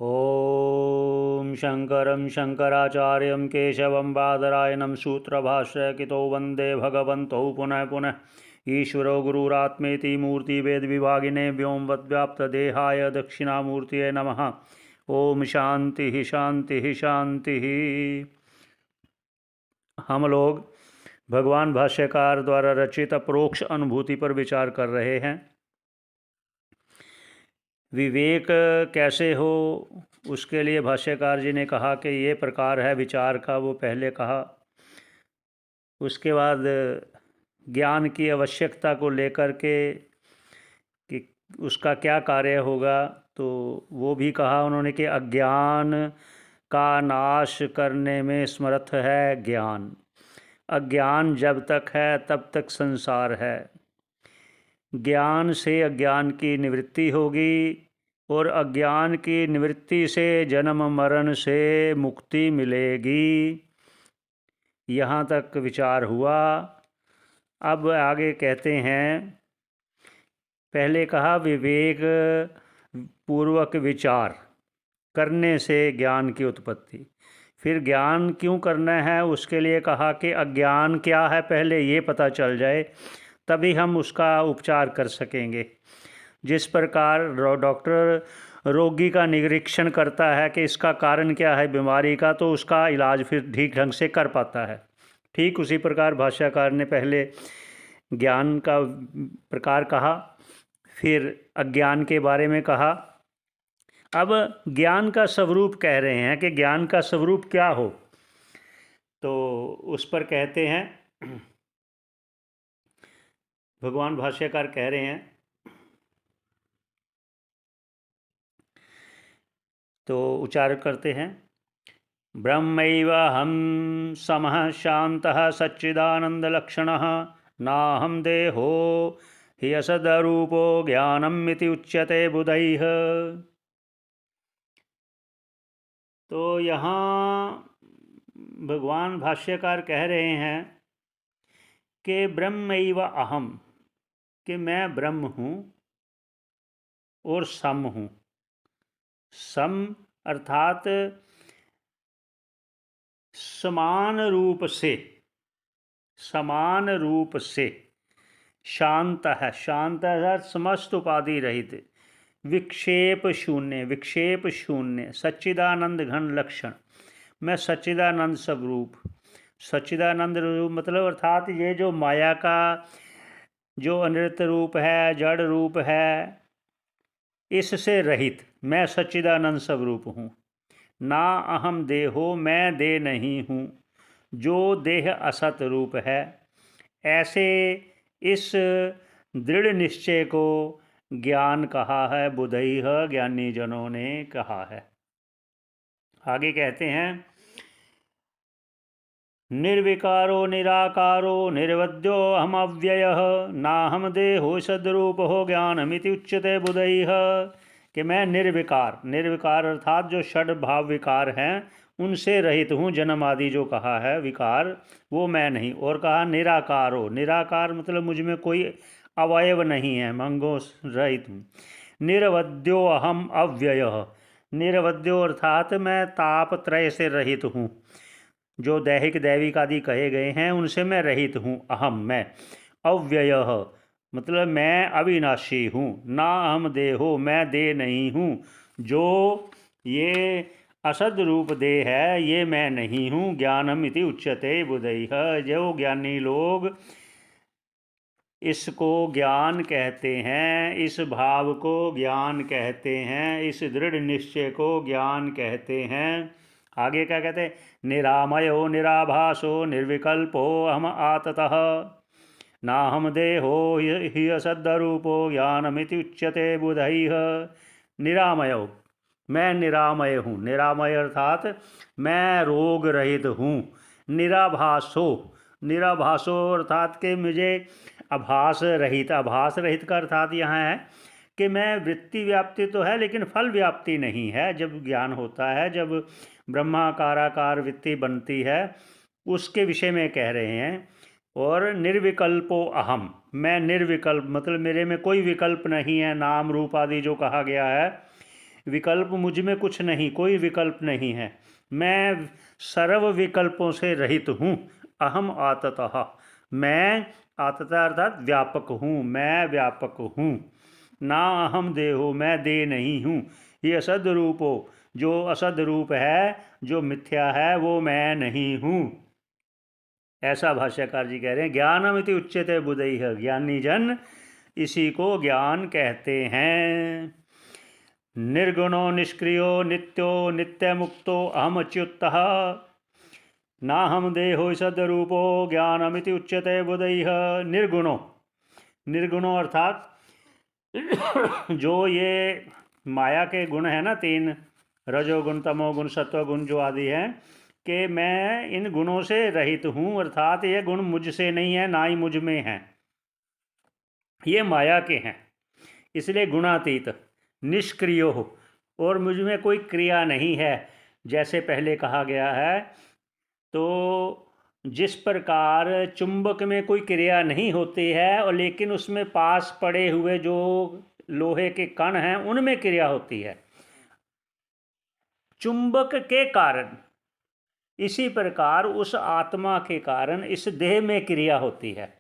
ॐ शङ्करं शङ्कराचार्यं केशवं बादरायणं सूत्रभाष्यकृतौ वन्दे भगवन्तौ पुनः पुनः ईश्वरो गुरुरात्मेति मूर्तिभेदविभागिने व्योमवद्व्याप्तदेहाय दक्षिणामूर्तये नमः। ओम शांति शांति शांति। हम लोग भगवान भाष्यकार द्वारा रचित अपरोक्ष अनुभूति पर विचार कर रहे हैं। विवेक कैसे हो उसके लिए भाष्यकार जी ने कहा कि ये प्रकार है विचार का, वो पहले कहा। उसके बाद ज्ञान की आवश्यकता को लेकर के कि उसका क्या कार्य होगा तो वो भी कहा उन्होंने कि अज्ञान का नाश करने में समर्थ है ज्ञान। अज्ञान जब तक है तब तक संसार है। ज्ञान से अज्ञान की निवृत्ति होगी और अज्ञान की निवृत्ति से जन्म मरण से मुक्ति मिलेगी। यहाँ तक विचार हुआ। अब आगे कहते हैं, पहले कहा विवेक पूर्वक विचार करने से ज्ञान की उत्पत्ति। फिर ज्ञान क्यों करना है उसके लिए कहा कि अज्ञान क्या है पहले ये पता चल जाए, तभी हम उसका उपचार कर सकेंगे। जिस प्रकार डॉक्टर रोगी का निरीक्षण करता है कि इसका कारण क्या है बीमारी का, तो उसका इलाज फिर ठीक ढंग से कर पाता है। ठीक उसी प्रकार भाष्यकार ने पहले ज्ञान का प्रकार कहा, फिर अज्ञान के बारे में कहा। अब ज्ञान का स्वरूप कह रहे हैं कि ज्ञान का स्वरूप क्या हो, तो उस पर कहते हैं, भगवान भाष्यकार कह रहे हैं, तो उच्चारण करते हैं, ब्रह्मैवाहं समः शान्तः सच्चिदानन्दलक्षणः नाहं देहो हि असदरूपो ज्ञानमिति उच्यते बुधैः। तो यहाँ भगवान भाष्यकार कह रहे हैं कि ब्रह्मैव अहम, कि मैं ब्रह्म हूँ और सम हूँ। सम अर्थात समान रूप से, समान रूप से। शांत है, शांत है समस्त उपाधि रहित, विक्षेप शून्य, विक्षेप शून्य, सच्चिदानंद घन लक्षण। मैं सच्चिदानंद स्वरूप, सच्चिदानंद रूप मतलब अर्थात ये जो माया का जो अनृत रूप है, जड़ रूप है, इससे रहित मैं सच्चिदानंद स्वरूप हूँ। ना अहम देहो, मैं देह नहीं हूँ, जो देह असत रूप है। ऐसे इस दृढ़ निश्चय को ज्ञान कहा है, बुधैः ज्ञानी जनों ने कहा है। आगे कहते हैं, निर्विकारो निराकारो निर्वद्यो हम अव्ययः नाहम देहो सद्रूपो ज्ञानमिति उच्यते बुधैः। कि मैं निर्विकार, निर्विकार अर्थात जो षड भाव विकार हैं उनसे रहित हूँ। जन्म आदि जो कहा है विकार, वो मैं नहीं। और कहा निराकारो, निराकार मतलब मुझ में कोई अवयव नहीं है, मंगों रहित हूँ। निरवध्यो अहम अव्ययः, निरवध्यो अर्थात मैं ताप त्रय से रहित हूँ। जो दैहिक दैविक आदि कहे गए हैं उनसे मैं रहित हूँ। अहम मैं, अव्ययः मतलब मैं अविनाशी हूँ। ना अहम देहो, मैं देह नहीं हूँ। जो ये असद रूप देह है ये मैं नहीं हूँ। ज्ञानम इति उच्यते बुधैः, जो ज्ञानी लोग इसको ज्ञान कहते हैं, इस भाव को ज्ञान कहते हैं, इस दृढ़ निश्चय को ज्ञान कहते हैं। आगे क्या कहते हैं, निरामयो निराभासो निर्विकल्पो हम आततः नाहम देहो हि असद्रूपो ज्ञानमिति उच्यते बुधैः। निरामयो, मैं निरामय हूँ। निरामय अर्थात मैं रोग रहित हूँ। निराभासो, निराभासो अर्थात कि मुझे आभास रहित, आभास रहित का अर्थात यहाँ है कि मैं वृत्ति व्याप्ति तो है लेकिन फल व्याप्ति नहीं है। जब ज्ञान होता है, जब ब्रह्माकाराकार वृत्ति बनती है, उसके विषय में कह रहे हैं। और निर्विकल्पो अहम, मैं निर्विकल्प मतलब मेरे में कोई विकल्प नहीं है। नाम रूप आदि जो कहा गया है, विकल्प मुझ में कुछ नहीं, कोई विकल्प नहीं है। मैं सर्व विकल्पों से रहित हूँ। अहम आततः, मैं आतता अर्थात व्यापक हूँ, मैं व्यापक हूँ। ना अहम देहो, मैं दे नहीं हूँ। ये असद रूपो, जो असद रूप है, जो मिथ्या है, वो मैं नहीं हूँ। ऐसा भाष्यकार जी कह रहे हैं। ज्ञानमिति उच्यते बुधैः, ज्ञानी जन इसी को ज्ञान कहते हैं। निर्गुणो निष्क्रियो नित्यो नित्य मुक्तो अहम अच्युतः नाहम देहो सदरूपो ज्ञानमिति उच्यते बुधैः। निर्गुणो, निर्गुणो अर्थात जो ये माया के गुण है ना, 3 रजोगुण तमोगुण सत्वगुण जो आदि हैं, कि मैं इन गुणों से रहित हूँ, अर्थात ये गुण मुझसे नहीं है, ना ही मुझ में हैं, ये माया के हैं, इसलिए गुणातीत। निष्क्रिय हो, और मुझ में कोई क्रिया नहीं है, जैसे पहले कहा गया है। तो जिस प्रकार चुंबक में कोई क्रिया नहीं होती है, और लेकिन उसमें पास पड़े हुए जो लोहे के कण हैं उनमें क्रिया होती है चुंबक के कारण, इसी प्रकार उस आत्मा के कारण इस देह में क्रिया होती है।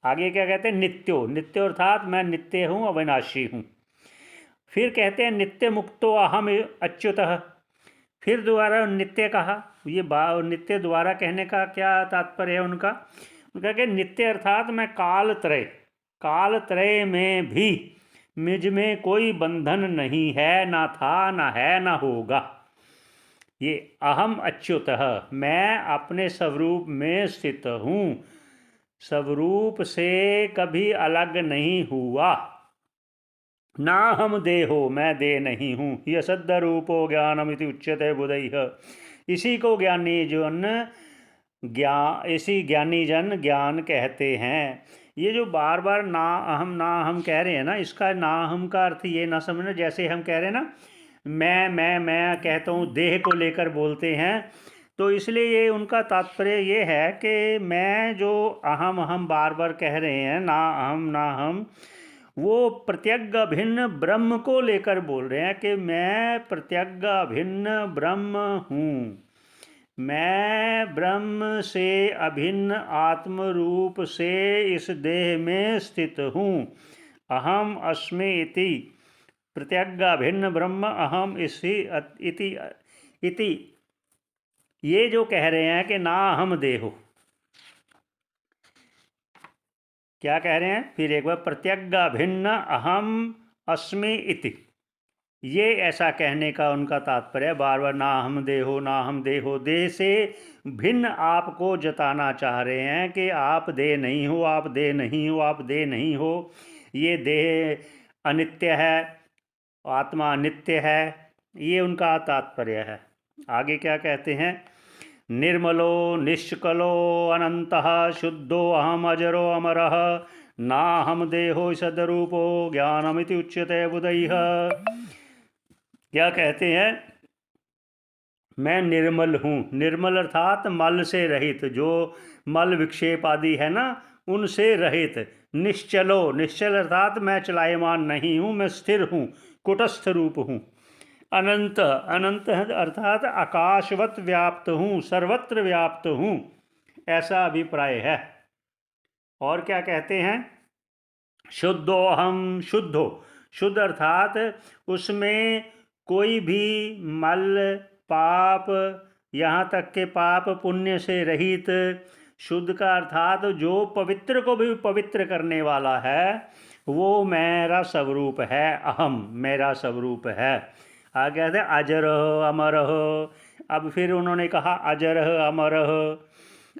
आगे क्या कहते हैं? नित्यो, नित्यो अर्थात मैं नित्य हूँ, अविनाशी हूँ। फिर कहते हैं नित्य मुक्तो अहम अच्युतः। फिर दोबारा नित्य कहा। ये नित्य दोबारा कहने का क्या तात्पर्य है उनका? उनका कि नित्य अर्थात मैं काल त्रय, काल त्रय में भी मुझ में कोई बंधन नहीं है, ना था, ना है, ना होगा। ये अहम अच्युतः, मैं अपने स्वरूप में स्थित हूँ, स्वरूप से कभी अलग नहीं हुआ। ना हम देहो, मैं दे नहीं हूँ। यह सद्य रूपो ज्ञानमिति उच्यते बुधैः। इसी को ज्ञानी जन इसी ज्ञानी जन ज्ञान कहते हैं। ये जो बार बार ना अहम कह रहे हैं ना, इसका ना अहम का अर्थ ये ना समझना जैसे हम कह रहे हैं ना मैं कहता हूँ, देह को लेकर बोलते हैं। तो इसलिए ये उनका तात्पर्य ये है कि मैं जो अहम बार बार कह रहे हैं, ना हम, वो प्रत्यग्ग अभिन्न ब्रह्म को लेकर बोल रहे हैं कि मैं प्रत्यग्ग अभिन्न ब्रह्म हूँ, मैं ब्रह्म से अभिन्न आत्म रूप से इस देह में स्थित हूँ। अहम अस्मि इति प्रत्यग्ग अभिन्न ब्रह्म अहम इति ये जो कह रहे हैं कि ना हम देहो, क्या कह रहे हैं? फिर एक बार, प्रत्यग्ग अभिन्न अहम अस्मि इति, ये ऐसा कहने का उनका तात्पर्य है। बार बार ना हम देहो, ना हम देहो, देह से भिन्न आपको जताना चाह रहे हैं कि आप देह नहीं हो, आप देह नहीं हो, आप देह नहीं हो। ये देह अनित्य है, आत्मा नित्य है, ये उनका तात्पर्य है। आगे क्या कहते हैं? निर्मलो निष्कलो अनंतः शुद्धो अहम अजरो अमरः ना हम देहो सदरूपो ज्ञानमिति उच्यते बुधैः। क्या कहते हैं? मैं निर्मल हूँ। निर्मल अर्थात मल से रहित, जो मल विक्षेप आदि है ना, उनसे रहित। निश्चलो, निश्चल अर्थात मैं चलायमान नहीं हूँ, मैं स्थिर हूँ, कुटस्थ रूप हूँ। अनंत, अनंत अर्थात आकाशवत व्याप्त हूँ, सर्वत्र व्याप्त हूँ, ऐसा अभिप्राय है। और क्या कहते हैं? शुद्धो हम, शुद्धो, शुद्ध अर्थात उसमें कोई भी मल पाप, यहाँ तक के पाप पुण्य से रहित। शुद्ध का अर्थात जो पवित्र को भी पवित्र करने वाला है, वो मेरा स्वरूप है, अहम मेरा स्वरूप है। आगे कहते हैं अजर अमर। अब फिर उन्होंने कहा अजर अमर,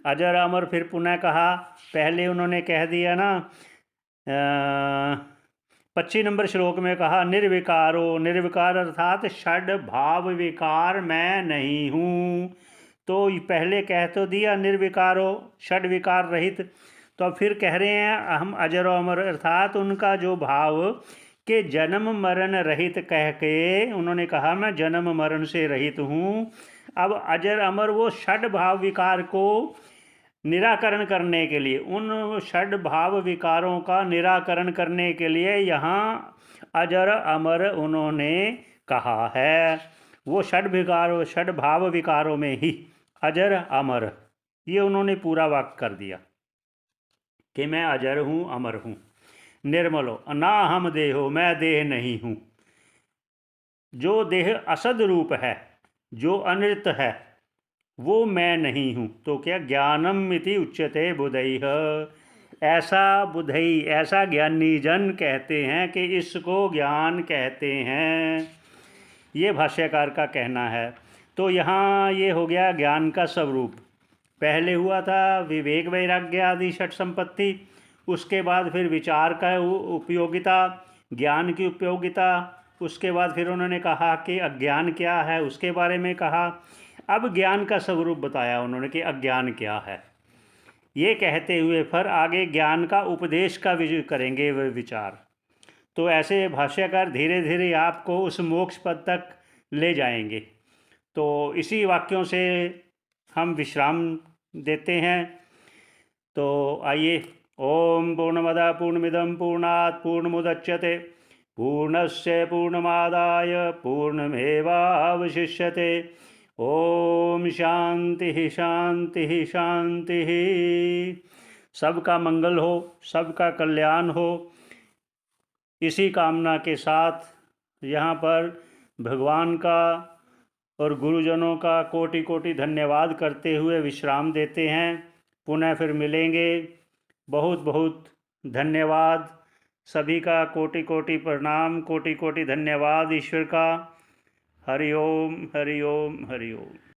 अजर अमर, फिर पुनः कहा। पहले उन्होंने कह दिया ना 25 नंबर श्लोक में कहा निर्विकारो, निर्विकार अर्थात षड भाव विकार मैं नहीं हूँ। तो पहले कह तो दिया निर्विकारो, षड विकार रहित। तो अब फिर कह रहे हैं हम अजरो अमर, अर्थात उनका जो भाव के जन्म मरण रहित कह के उन्होंने कहा मैं जन्म मरण से रहित हूँ। अब अजर अमर, वो षड भाव विकार को निराकरण करने के लिए, उन षड भाव विकारों का निराकरण करने के लिए यहाँ अजर अमर उन्होंने कहा है वो षड भाव विकारों में ही अजर अमर, ये उन्होंने पूरा वाक्य कर दिया कि मैं अजर हूँ, अमर हूँ। निर्मलो ना हम देहो, मैं देह नहीं हूँ। जो देह असद रूप है, जो अनृत है, वो मैं नहीं हूँ। तो क्या ज्ञानम इति उच्यते बुधैः, ऐसा बुधई, ऐसा ज्ञानी जन कहते हैं कि इसको ज्ञान कहते हैं। ये भाष्यकार का कहना है। तो यहाँ ये हो गया ज्ञान का स्वरूप। पहले हुआ था विवेक वैराग्य आदि षट संपत्ति, उसके बाद फिर विचार का उपयोगिता, ज्ञान की उपयोगिता, उसके बाद फिर उन्होंने कहा कि अज्ञान क्या है, उसके बारे में कहा। अब ज्ञान का स्वरूप बताया उन्होंने कि अज्ञान क्या है। ये कहते हुए फिर आगे ज्ञान का उपदेश का करेंगे वे विचार। तो ऐसे भाष्यकार धीरे धीरे आपको उस मोक्ष पद तक ले जाएंगे। तो इसी वाक्यों से हम विश्राम देते हैं। तो आइए, ओम पूर्णमदा पूर्णमिदं पूर्णात् पूर्णमुदच्यते पूर्णस्य पूर्णमादाय पूर्णमेवावशिष्यते। ओम शांति शांति शांति। सबका मंगल हो, सबका कल्याण हो, इसी कामना के साथ यहाँ पर भगवान का और गुरुजनों का कोटि कोटि धन्यवाद करते हुए विश्राम देते हैं। पुनः फिर मिलेंगे। बहुत बहुत धन्यवाद सभी का, कोटि कोटि प्रणाम, कोटि कोटि धन्यवाद ईश्वर का। हरि ओम हरि ओम हरि ओम।